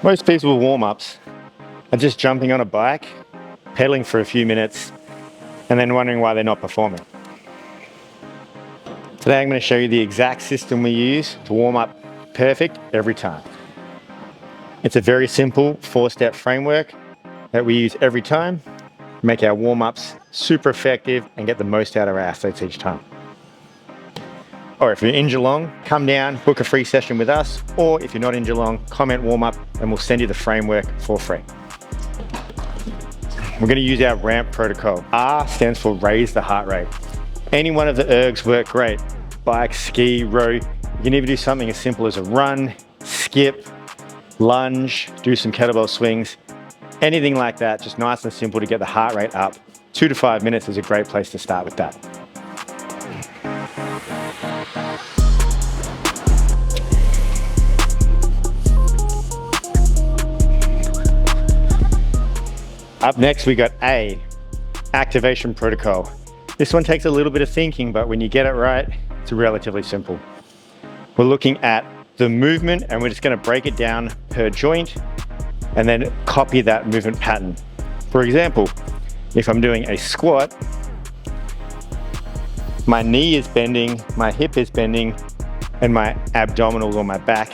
Most people's warm-ups are just jumping on a bike, pedaling for a few minutes, and then wondering why they're not performing. Today I'm going to show you the exact system we use to warm up perfect every time. It's a very simple 4-step framework that we use every time, make our warm-ups super effective and get the most out of our athletes each time. Or if you're in Geelong, come down, book a free session with us, or if you're not in Geelong, comment warm-up and we'll send you the framework for free. We're going to use our ramp protocol. R stands for raise the heart rate. Any one of the ergs work great. Bike, ski, row. You can even do something as simple as a run, skip, lunge, do some kettlebell swings, anything like that, just nice and simple to get the heart rate up. 2 to 5 minutes is a great place to start with that. Up next, we got A, activation protocol. This one takes a little bit of thinking, but when you get it right, it's relatively simple. We're looking at the movement and we're just going to break it down per joint and then copy that movement pattern. For example, if I'm doing a squat, my knee is bending, my hip is bending, and my abdominals or my back,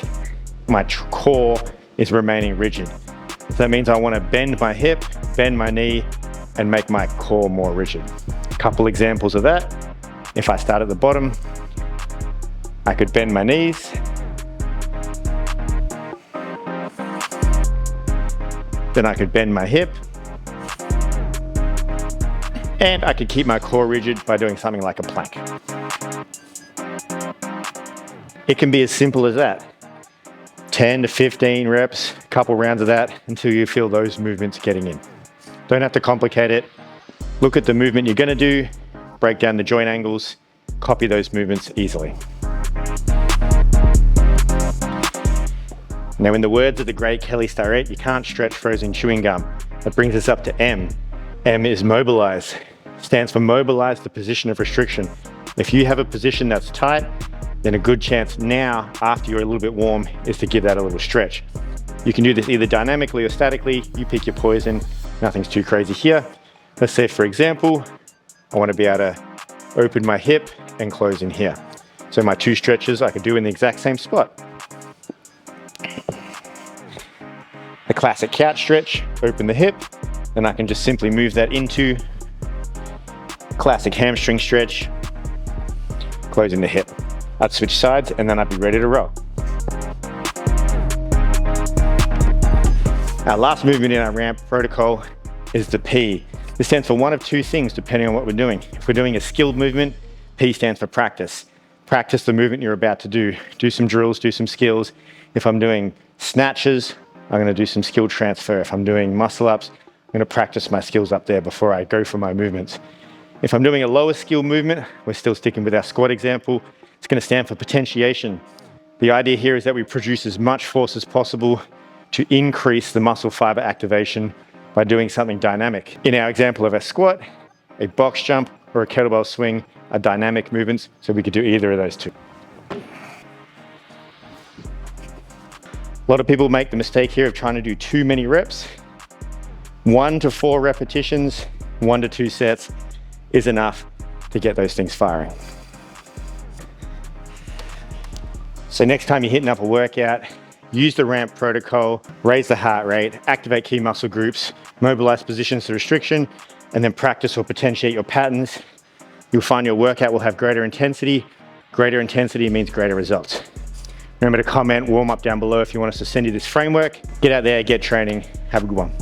my core is remaining rigid. So that means I want to bend my hip, bend my knee, and make my core more rigid. A couple examples of that. If I start at the bottom, I could bend my knees, then I could bend my hip, and I could keep my core rigid by doing something like a plank. It can be as simple as that. 10 to 15 reps, a couple rounds of that until you feel those movements getting in. Don't have to complicate it. Look at the movement you're going to do, break down the joint angles, copy those movements easily. Now, in the words of the great Kelly Starrett, you can't stretch frozen chewing gum. That brings us up to M. M is Mobilize. Stands for mobilize the position of restriction. If you have a position that's tight, then a good chance now, after you're a little bit warm, is to give that a little stretch. You can do this either dynamically or statically. You pick your poison. Nothing's too crazy here. Let's say, for example, I want to be able to open my hip and close in here. So my 2 stretches I could do in the exact same spot. The classic couch stretch, open the hip, then I can just simply move that into classic hamstring stretch, closing the hip. I'd switch sides and then I'd be ready to roll. Our last movement in our ramp protocol is the P. This stands for one of 2 things depending on what we're doing. If we're doing a skilled movement, P stands for practice. Practice the movement you're about to do. Do some drills, do some skills. If I'm doing snatches, I'm going to do some skill transfer. If I'm doing muscle ups, I'm going to practice my skills up there before I go for my movements. If I'm doing a lower skill movement, we're still sticking with our squat example, it's going to stand for potentiation. The idea here is that we produce as much force as possible to increase the muscle fiber activation by doing something dynamic. In our example of a squat, a box jump or a kettlebell swing are dynamic movements, so we could do either of those 2. A lot of people make the mistake here of trying to do too many reps. 1 to 4 repetitions, 1 to 2 sets is enough to get those things firing. So next time you're hitting up a workout, use the ramp protocol, raise the heart rate, activate key muscle groups, mobilize positions to restriction, and then practice or potentiate your patterns. You'll find your workout will have greater intensity. Greater intensity means greater results. Remember to comment, warm up down below if you want us to send you this framework. Get out there, get training. Have a good one.